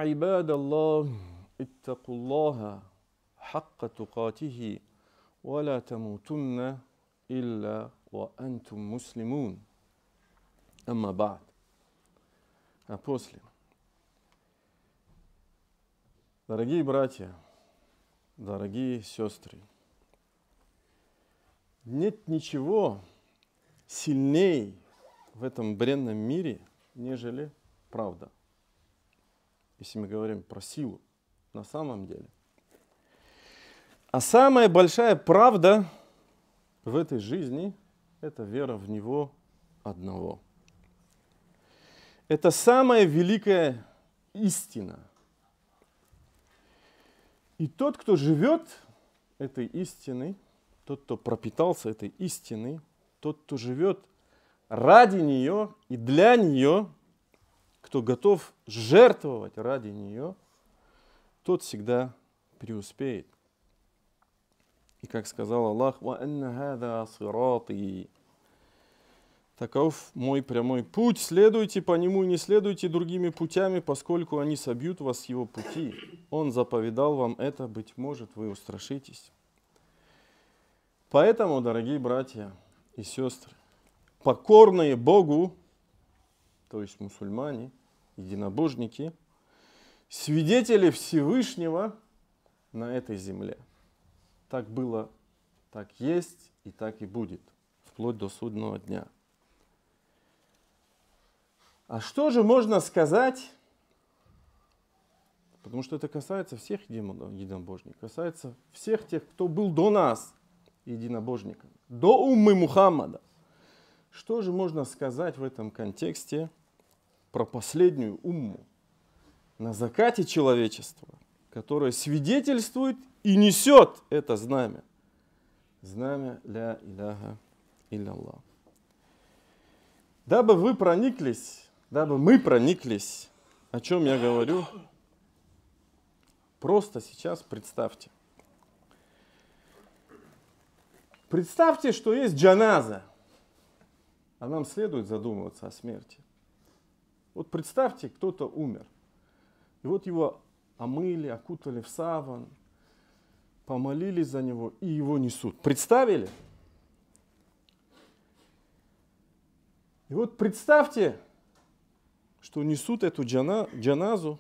عباد الله اتقوا الله حق تقاته ولا تموتن إلا وأنتم مسلمون. أما بعد. А после. Дорогие братья, дорогие сестры, нет ничего сильнее в этом бренном мире, нежели правда. Если мы говорим про силу, на самом деле. А самая большая правда в этой жизни – это вера в Него одного. Это самая великая истина. И тот, кто живет этой истиной, тот, кто пропитался этой истиной, тот, кто живет ради нее и для нее, кто готов жертвовать ради нее, тот всегда преуспеет. И как сказал Аллах, وَأَنَّ هَذَا صِرَاطِي. Таков мой прямой путь, следуйте по нему и не следуйте другими путями, поскольку они собьют вас с его пути. Он заповедал вам это, быть может, вы устрашитесь. Поэтому, дорогие братья и сестры, покорные Богу, то есть мусульмане, единобожники, свидетели Всевышнего на этой земле. Так было, так есть и так и будет, вплоть до судного дня. А что же можно сказать, потому что это касается всех единобожников, касается всех тех, кто был до нас единобожниками, до уммы Мухаммада. Что же можно сказать в этом контексте про последнюю умму на закате человечества, которая свидетельствует и несет это знамя? Знамя ля иляха илля-Аллах. Дабы мы прониклись, о чем я говорю, просто сейчас представьте. Представьте, что есть джаназа, а нам следует задумываться о смерти. Вот представьте, кто-то умер. И вот его омыли, окутали в саван, помолились за него и его несут. Представили? И вот представьте, что несут эту джаназу,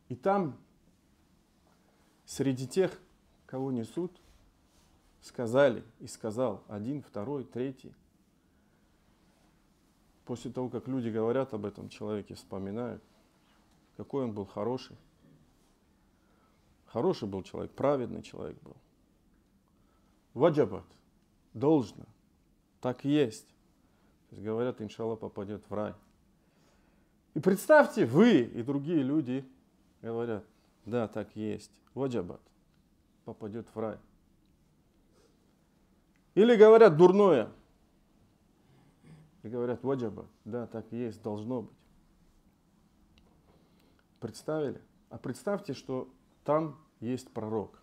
и там среди тех, кого несут, сказал один, второй, третий. После того, как люди говорят об этом человеке, вспоминают, какой он был хороший. Хороший был человек, праведный человек был. Ваджабат, должно, так и есть. То есть говорят, иншаллах, попадет в рай. И представьте, вы и другие люди говорят, да, так и есть. Ваджабат, попадет в рай. Или говорят дурное. И говорят, ваджабат, да, так и есть, должно быть. Представили? А представьте, что там есть пророк.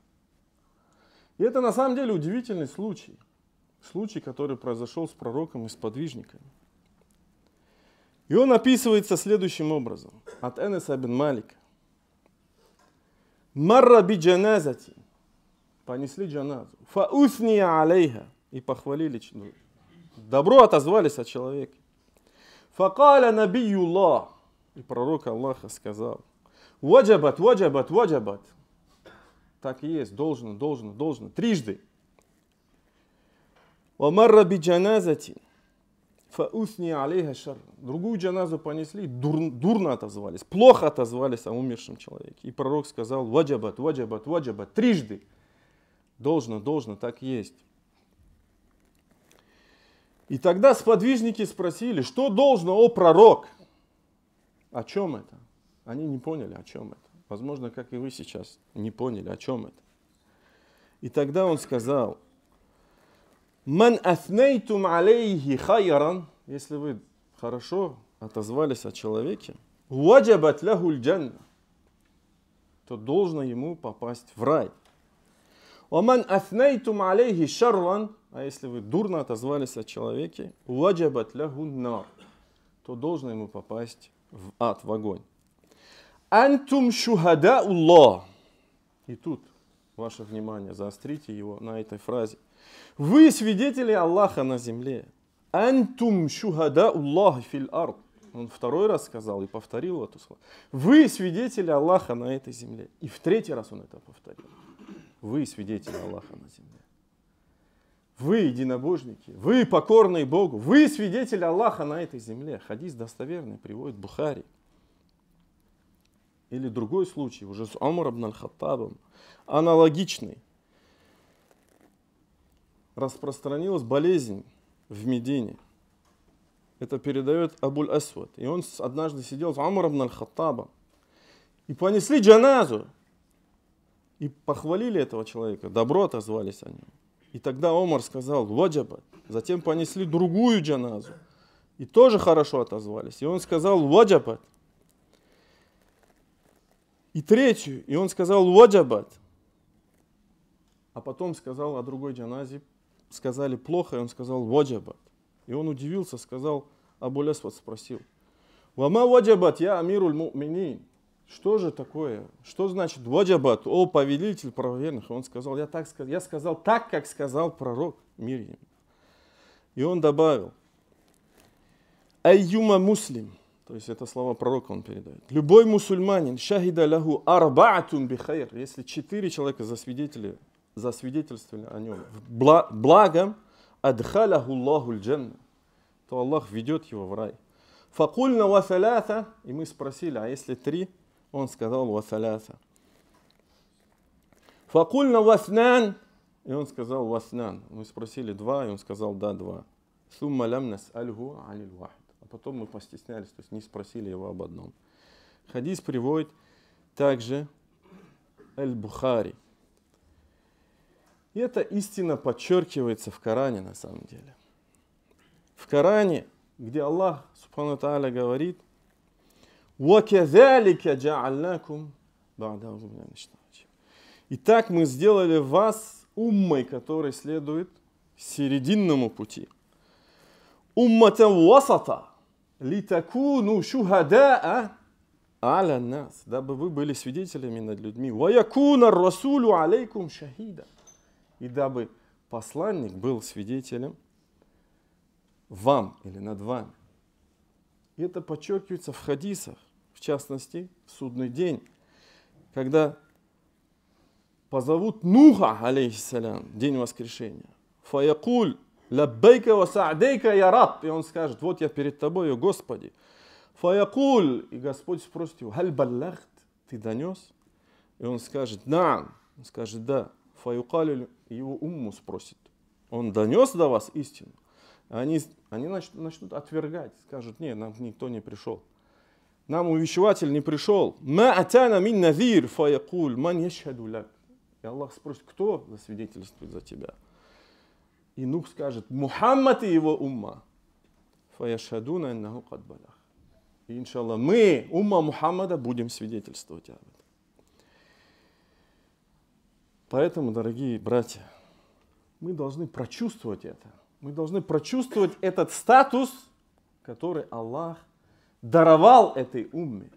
И это на самом деле удивительный случай. Случай, который произошел с пророком и с подвижниками. И он описывается следующим образом. От Анаса бин Малика. Марра би джаназати. Понесли джаназу. Фа усния алейха. И похвалили. Добро отозвались о человеке. Факаля набиюллах. И пророк Аллаха сказал. Ваджабат, ваджабат, ваджабат. Так и есть, должно, должно, должно. Трижды. وَمَرَّ بِجَنَازَةٍ فَأُثْنِيَ عَلَيْهَا شَرًّا. Другую джаназу понесли, дурно отозвались, плохо отозвались о умершем человеке. И пророк сказал, ваджабат, ваджабат, ваджабат, трижды. Должно, должно, так есть. И тогда сподвижники спросили, что должно, о пророк? О чем это? Они не поняли, о чем это. Возможно, как и вы сейчас не поняли, о чем это. И тогда он сказал, «Ман аснейтум алейхи хайран», если вы хорошо отозвались о человеке, «ваджабат лахуль джанна», то должно ему попасть в рай. «Ваман аснейтум алейхи шарран», а если вы дурно отозвались о человеке, «ваджабат лахун нар», то должно ему попасть в ад, в огонь. Антум шухада Аллах. И тут ваше внимание, заострите его на этой фразе. Вы свидетели Аллаха на земле. Антум шухада Аллах фил ард. Он второй раз сказал и повторил эту слово. Вы свидетели Аллаха на этой земле. И в третий раз он это повторил. Вы свидетели Аллаха на земле. Вы единобожники, вы покорные Богу, вы свидетели Аллаха на этой земле. Хадис достоверный, приводит Бухари. Или другой случай, уже с Умар ибн аль-Хаттабом, аналогичный. Распространилась болезнь в Медине. Это передает Абуль Асвад. И он однажды сидел с Умар ибн аль-Хаттабом. И понесли джаназу. И похвалили этого человека, добро отозвались о нем. И тогда Омар сказал «Ваджабат». Затем понесли другую джаназу. И тоже хорошо отозвались. И он сказал «Ваджабат». И третью. И он сказал «Ваджабат». А потом сказал о другой джаназе. Сказали плохо, и он сказал «Ваджабат». И он удивился, сказал, Абуль Асвад спросил «Вама ваджабат, я амируль му'минин». Что же такое? Что значит ваджабат, о повелитель правоверных? Он сказал, я сказал так, как сказал пророк, мир ему. И он добавил, айюма муслим, то есть это слова пророка он передает. Любой мусульманин, шахида лаху арбаатун бихайр, если 4 человека засвидетельствовали о нем благом, адхаляху Аллаху аль-джанна, то Аллах ведет его в рай. Факульна ва салята, и мы спросили, а если 3? Он сказал «Васаляса». «Факульна васнан». И он сказал «Васнан». Мы спросили 2, и он сказал «Да, 2». «Сумма лям нас'альгу алил вахид». А потом мы постеснялись, то есть не спросили его об одном. Хадис приводит также Аль-Бухари. И эта истина подчеркивается в Коране на самом деле. В Коране, где Аллах, субхану ва тааля, говорит وَكَذَلِكَ جَعَلْنَاكُمْ بَعْدَ. Итак, мы сделали вас уммой, которая следует серединному пути. Умматан васата, литакуну шухадаа аля нас, дабы вы были свидетелями над людьми. Ваякуна расулю алейкум шахида. И дабы посланник был свидетелем вам или над вами. И это подчеркивается в хадисах, в частности, в судный день, когда позовут Нуха, алейхиссалям, день воскрешения. Фаякуль, лаббайка ва са'дайка я раб. И он скажет, вот я перед тобой, о Господи. Фаякуль, и Господь спросит его, халь баллахт, ты донес? И он скажет, наам. Он скажет, да. Фаюкалю, его умму спросит, он донес до вас истину? Они начнут отвергать, скажут, нет, нам никто не пришел. Нам увещеватель не пришел. Ма атана мин назир фаякуль ман яшхаду лак. И Аллах спросит, кто засвидетельствует за тебя? И Нух скажет, Мухаммад и его умма. Фаяшхадуна иннаху кад балах. И иншаллах, мы, умма Мухаммада, будем свидетельствовать об этом. Поэтому, дорогие братья, мы должны прочувствовать это. Мы должны прочувствовать этот статус, который Аллах даровал этой умме.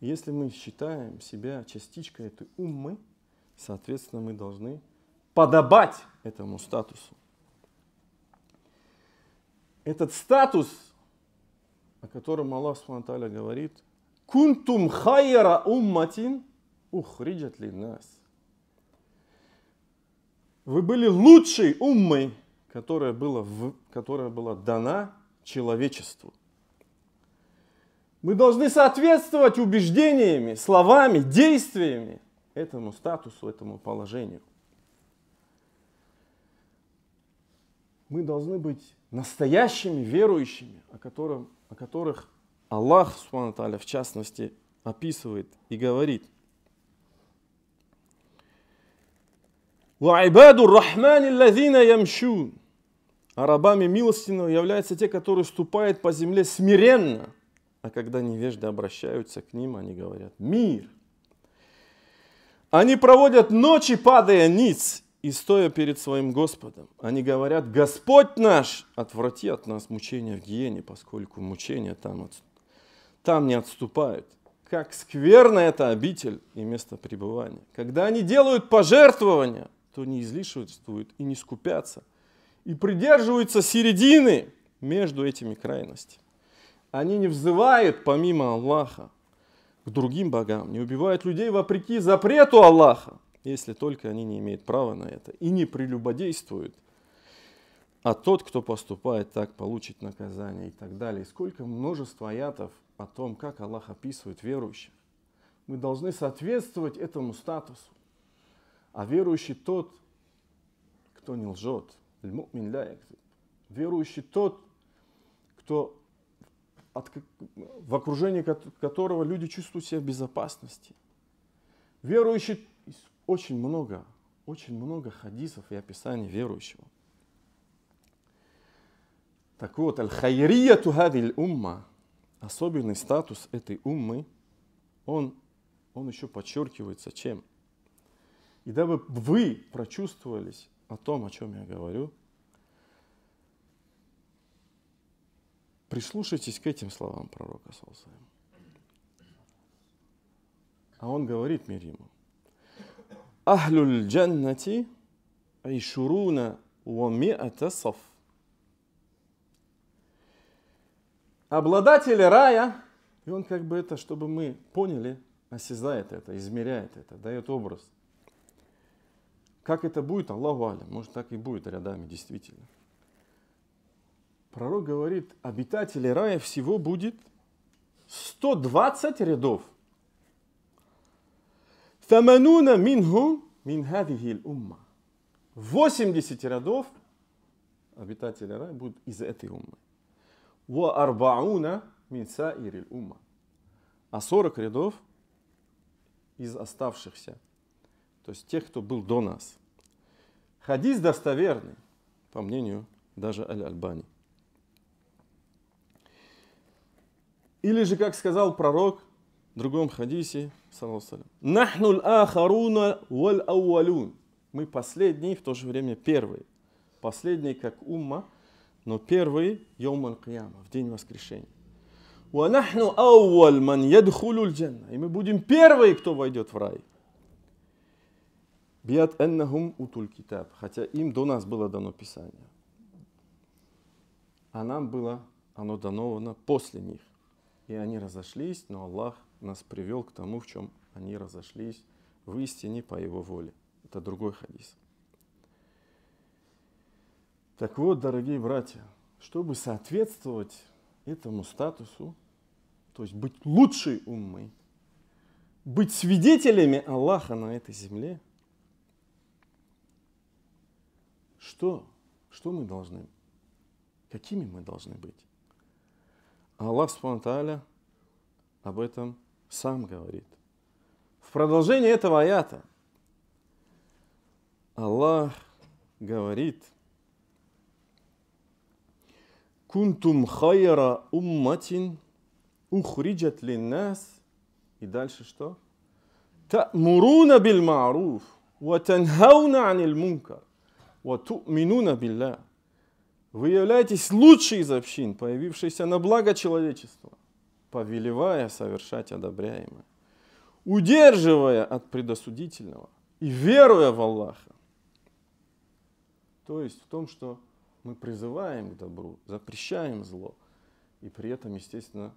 Если мы считаем себя частичкой этой уммы, соответственно, мы должны подобать этому статусу. Этот статус, о котором Аллах Субхану ва Тааля говорит, «Кунтум хайра умматин ухриджат линнас». Вы были лучшей уммой, которая была дана человечеству. Мы должны соответствовать убеждениями, словами, действиями этому статусу, этому положению. Мы должны быть настоящими верующими, о которых Аллах, Субхану ва Тааля, в частности, описывает и говорит. وَعِبَادُ الرَّحْمَنِ الَّذِينَ يَمْشُونَ. А рабами милостивного являются те, которые ступают по земле смиренно, а когда невежды обращаются к ним, они говорят «Мир». Они проводят ночи, падая ниц и стоя перед своим Господом. Они говорят «Господь наш, отврати от нас мучения в гиене, поскольку мучения там не отступают как скверна эта обитель и место пребывания. Когда они делают пожертвования, то не излишествуют и не скупятся, и придерживаются середины между этими крайностями. Они не взывают помимо Аллаха к другим богам, не убивают людей вопреки запрету Аллаха, если только они не имеют права на это, и не прелюбодействуют. А тот, кто поступает так, получит наказание и так далее. И сколько множество аятов о том, как Аллах описывает верующих. Мы должны соответствовать этому статусу. А верующий тот, кто не лжет. Верующий тот, кто, в окружении которого люди чувствуют себя в безопасности. Верующий, очень много хадисов и описаний верующего. Так вот, аль-хайрияту хадиль умма, особенный статус этой уммы, он еще подчеркивается чем? И дабы вы прочувствовались о том, о чем я говорю, прислушайтесь к этим словам пророка саллаллаху алейхи ва саллям. А он говорит мир ему: Ахлюль джаннати айшуруна ва ми'ата саф. Обладатели рая, и он как бы это, чтобы мы поняли, осязает это, измеряет это, дает образ. Как это будет, Аллаху алям, может так и будет рядами, действительно. Пророк говорит, обитателей рая всего будет 120 рядов. Тамануна минху мин хадихи умма. 80 рядов обитателей рая будут из этой уммы. Ва арбауна мин саирил умма. А 40 рядов из оставшихся, то есть тех, кто был до нас. Хадис достоверный, по мнению даже Аль-Альбани. Или же, как сказал пророк в другом хадисе, «Нахну л-ахаруна валь-ауалун». Мы последние, в то же время первые. Последние, как умма, но первые йом аль-кияма, в день воскрешения. «Ва нахну ауаль ман ядхулу л-джанна». И мы будем первые, кто войдет в рай. «Биат аннахум утуль китаб». Хотя им до нас было дано Писание. А нам было оно дано после них. И они разошлись, но Аллах нас привел к тому, в чем они разошлись, в истине по Его воле. Это другой хадис. Так вот, дорогие братья, чтобы соответствовать этому статусу, то есть быть лучшей уммой, быть свидетелями Аллаха на этой земле, что мы должны, какими мы должны быть? Аллах Субхану ва Тааля об этом сам говорит. В продолжении этого аята Аллах говорит: «Кунтум хайра умматин ухриджат линнас». И дальше что? «Та'муруна бил ма'руф, ва танхауна анил мункар, ва ту'минуна билля». Вы являетесь лучшей из общин, появившейся на благо человечества, повелевая совершать одобряемое, удерживая от предосудительного и веруя в Аллаха. То есть в том, что мы призываем к добру, запрещаем зло, и при этом, естественно,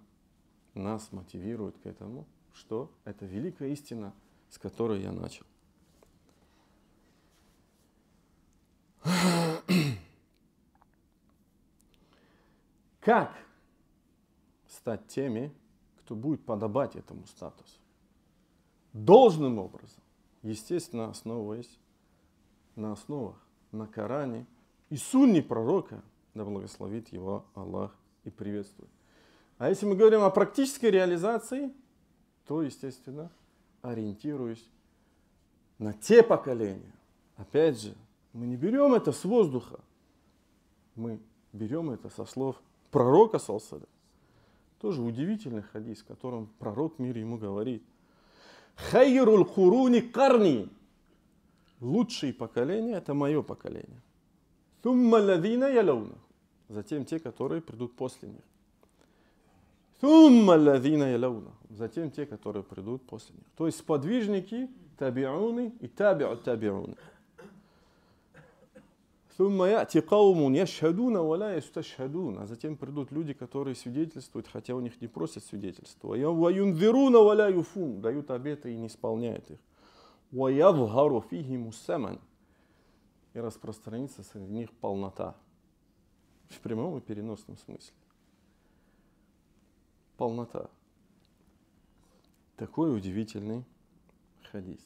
нас мотивирует к этому, что это великая истина, с которой я начал. Как стать теми, кто будет подобать этому статусу? Должным образом, естественно, основываясь на основах, на Коране и сунне пророка, да благословит его Аллах и приветствует. А если мы говорим о практической реализации, то, естественно, ориентируясь на те поколения. Опять же, мы не берем это с воздуха, мы берем это со слов пророка, саллаллаху алейхи ва саллям. Тоже удивительный хадис, в котором пророк, мир ему, говорит: «Хайруль хуруни карни». Лучшие поколения – это мое поколение. «Сумма ладина ялауна». Затем те, которые придут после них. Затем те, которые придут после них. То есть сподвижники, табиуны и таби'у табиуны. А затем придут люди, которые свидетельствуют, хотя у них не просят свидетельства. Дают обеты и не исполняют их. И распространится среди них полнота. В прямом и переносном смысле. Полнота. Такой удивительный хадис.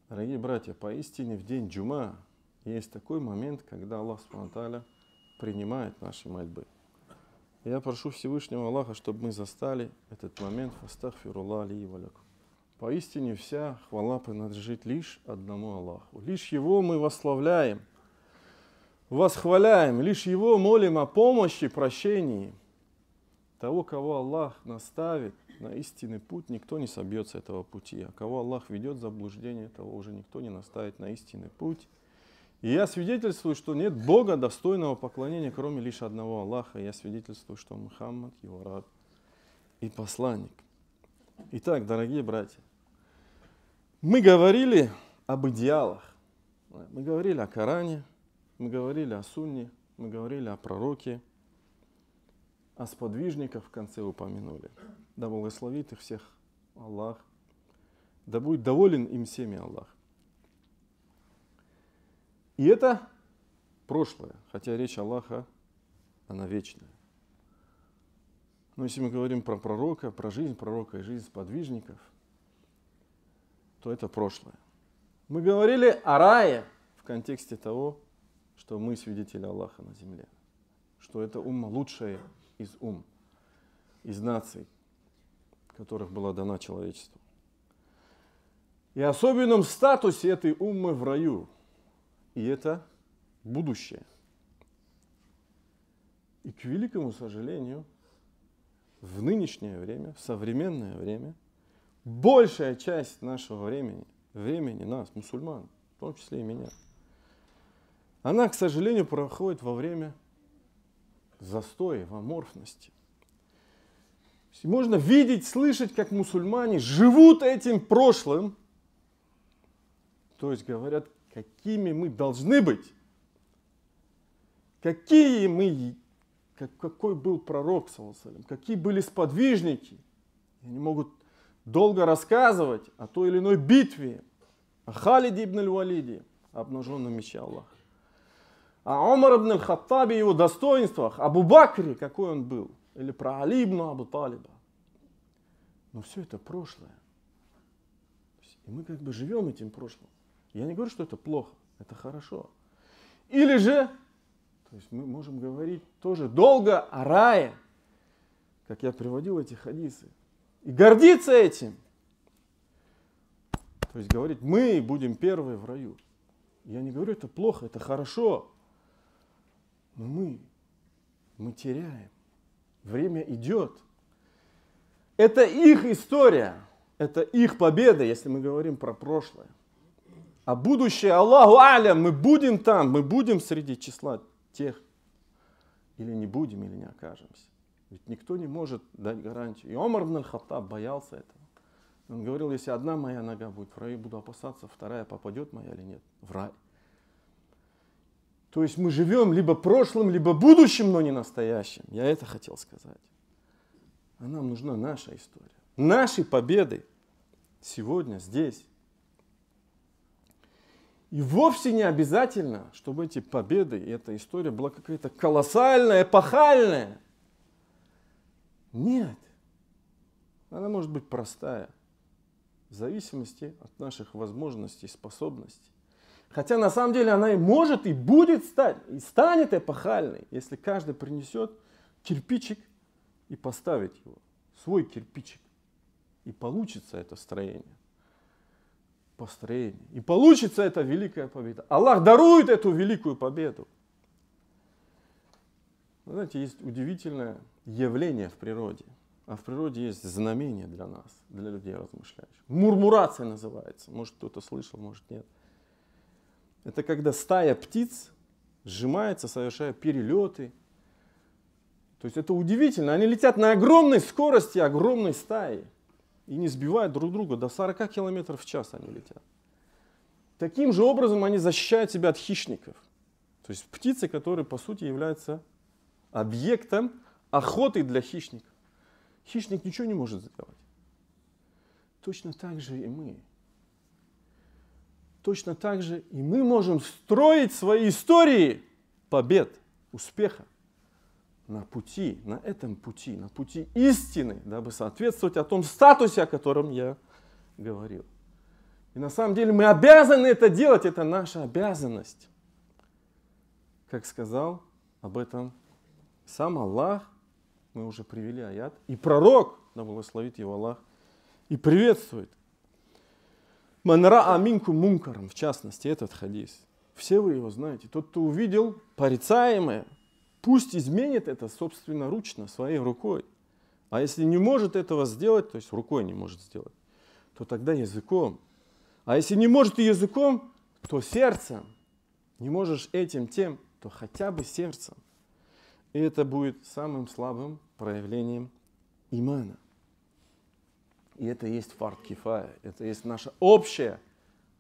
Дорогие братья, поистине в день джума есть такой момент, когда Аллах Субхану ва Тааля принимает наши мольбы. Я прошу Всевышнего Аллаха, чтобы мы застали этот момент. Фастагфируллах ли ва лакум. Поистине вся хвала принадлежит лишь одному Аллаху. Лишь Его мы восславляем, восхваляем, лишь Его молим о помощи, прощении. Того, кого Аллах наставит на истинный путь, никто не собьется с этого пути. А кого Аллах ведет в заблуждение, того уже никто не наставит на истинный путь. И я свидетельствую, что нет Бога, достойного поклонения, кроме лишь одного Аллаха. И я свидетельствую, что Мухаммад его раб и посланник. Итак, дорогие братья, мы говорили об идеалах. Мы говорили о Коране, мы говорили о Сунне, мы говорили о пророке, о сподвижниках в конце упомянули. Да благословит их всех Аллах. Да будет доволен им всеми Аллах. И это прошлое, хотя речь Аллаха, она вечная. Но если мы говорим про пророка, про жизнь пророка и жизнь сподвижников, то это прошлое. Мы говорили о рае в контексте того, что мы свидетели Аллаха на земле. Что это умма лучшая из из наций, которых была дана человечеству. И особенном статусе этой уммы в раю. И это будущее. И к великому сожалению, в нынешнее время, в современное время, большая часть нашего времени нас, мусульман, в том числе и меня, она, к сожалению, проходит во время застоя, в аморфности. Можно видеть, слышать, как мусульмане живут этим прошлым, то есть говорят, какими мы должны быть, какие мы, какой был пророк, какие были сподвижники. Они могут долго рассказывать о той или иной битве, о Халиде ибн аль-Валиде, о обнаженном мече Аллаха, о Умар ибн аль-Хаттабе, его достоинствах, Абу Бакре, какой он был, или про Али ибн Абу Талиба. Но все это прошлое. И мы как бы живем этим прошлым. Я не говорю, что это плохо, это хорошо. Или же, то есть мы можем говорить тоже долго о рае, как я приводил эти хадисы, и гордиться этим. То есть говорить, мы будем первые в раю. Я не говорю, это плохо, это хорошо. Но мы теряем. Время идет. Это их история, это их победа, если мы говорим про прошлое. А будущее, Аллаху алям, мы будем там, мы будем среди числа тех, или не будем, или не окажемся. Ведь никто не может дать гарантию. И Умар ибн аль-Хаттаб боялся этого. Он говорил, если одна моя нога будет в раю, буду опасаться, вторая попадет моя или нет в рай. То есть мы живем либо прошлым, либо будущим, но не настоящим. Я это хотел сказать. А нам нужна наша история. Наши победы сегодня, здесь. И вовсе не обязательно, чтобы эти победы и эта история была какая-то колоссальная, эпохальная. Нет. Она может быть простая. В зависимости от наших возможностей, способностей. Хотя на самом деле она и может, и будет стать, и станет эпохальной, если каждый принесет кирпичик и поставит его, свой кирпичик. И получится это строение, построение. И получится эта великая победа. Аллах дарует эту великую победу. Вы знаете, есть удивительное явление в природе. А в природе есть знамение для нас, для людей размышляющих. Мурмурация называется. Может, кто-то слышал, может, нет. Это когда стая птиц сжимается, совершая перелеты. То есть это удивительно. Они летят на огромной скорости, огромной стаи. И не сбивают друг друга. До 40 км в час они летят. Таким же образом они защищают себя от хищников. То есть птицы, которые по сути являются объектом охоты для хищников. Хищник ничего не может сделать. Точно так же и мы. Точно так же и мы можем строить свои истории побед, успеха на пути, на этом пути, на пути истины, дабы соответствовать о том статусе, о котором я говорил. И на самом деле мы обязаны это делать, это наша обязанность. Как сказал об этом сам Аллах, мы уже привели аят, и пророк, да благословит его Аллах, и приветствует. Ман раа минкум мункарам, в частности, этот хадис. Все вы его знаете. Тот, кто увидел порицаемое, пусть изменит это собственноручно, своей рукой. А если не может этого сделать, то есть рукой не может сделать, то тогда языком. А если не может и языком, то сердцем. Не можешь этим, тем, то хотя бы сердцем. И это будет самым слабым проявлением имана. И это есть фард кифая, это есть наша общая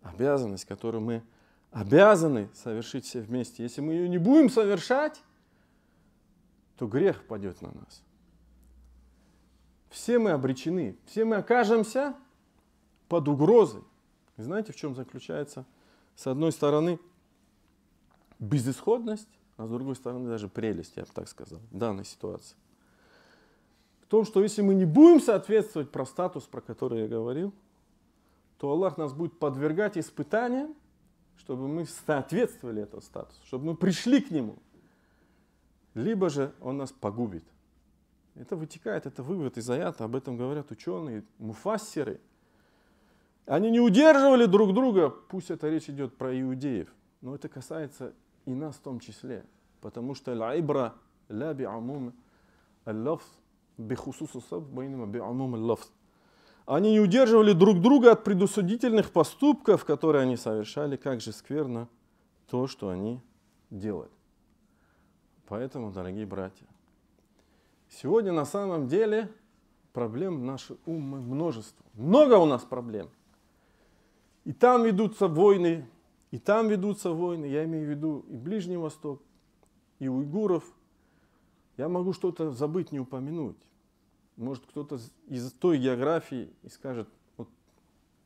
обязанность, которую мы обязаны совершить все вместе. Если мы ее не будем совершать, то грех падет на нас. Все мы обречены, все мы окажемся под угрозой. И знаете, в чем заключается? С одной стороны, безысходность, а с другой стороны, даже прелесть, я бы так сказал, в данной ситуации. В том, что если мы не будем соответствовать про статус, про который я говорил, то Аллах нас будет подвергать испытаниям, чтобы мы соответствовали этому статусу, чтобы мы пришли к нему. Либо же он нас погубит. Это вытекает, это вывод из аята, об этом говорят ученые, муфассиры. Они не удерживали друг друга, пусть это речь идет про иудеев, но это касается и нас в том числе. Потому что аль-ибра ла би'амум аль-лафз бихусус ас-сабб байнама би'амум аль-лафз. Они не удерживали друг друга от предусудительных поступков, которые они совершали, как же скверно то, что они делают. Поэтому, дорогие братья, сегодня на самом деле проблем в нашей умме множество. Много у нас проблем. И там ведутся войны, и там ведутся войны. Я имею в виду и Ближний Восток, и уйгуров. Я могу что-то забыть, не упомянуть. Может, кто-то из той географии и скажет, вот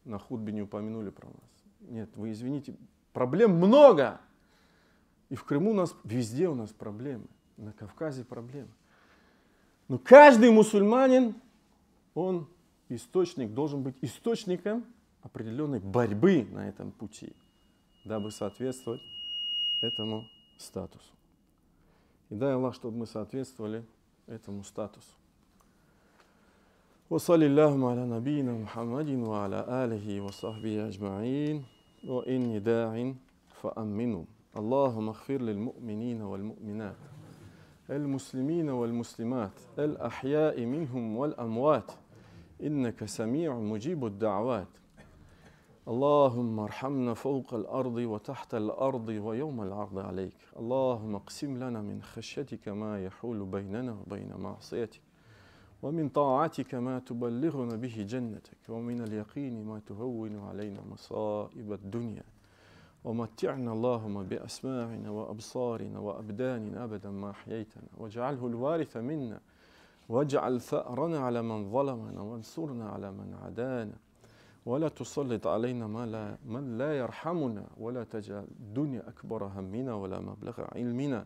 на хутбе не упомянули про нас. Нет, вы извините, проблем много. И в Крыму у нас, везде у нас проблемы. На Кавказе проблемы. Но каждый мусульманин, он источник, должен быть источником определенной борьбы на этом пути, дабы соответствовать этому статусу. И дай Аллах, чтобы мы соответствовали этому статусу. وصلى اللهم على نبينا محمد وعلى آله وصحبه أجمعين وإني داع فأمنوا اللهم اغفر للمؤمنين والمؤمنات المسلمين والمسلمات الأحياء منهم والأموات إنك سميع مجيب الدعوات اللهم ارحمنا فوق الأرض وتحت الأرض ويوم العرض عليك اللهم اقسم لنا من خشيتك ما يحول بيننا وبين معصيتك ومن طاعتك ما تبلغنا به جنتك ومن اليقين ما تهون علينا مصائب الدنيا ومتعنا اللهم بأسماعنا وأبصارنا وأبداننا أبدا ما أحييتنا واجعله الوارث منا واجعل ثأرنا على من ظلمنا وانصرنا على من عادانا ولا تسلط علينا من لا يرحمنا ولا تجعل الدنيا أكبر همنا ولا مبلغ علمنا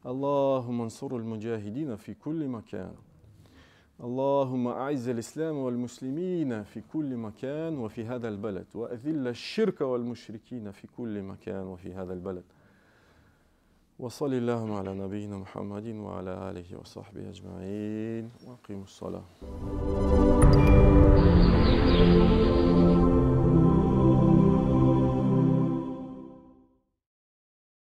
اللهم انصر المجاهدين في كل مكان اللهم أعز الإسلام والمسلمين في كل مكان وفي هذا البلد وأذل الشرك والمشركين في كل مكان وفي هذا البلد وصل اللهم على نبينا محمد وعلى آله وصحبه أجمعين وأقيموا الصلاة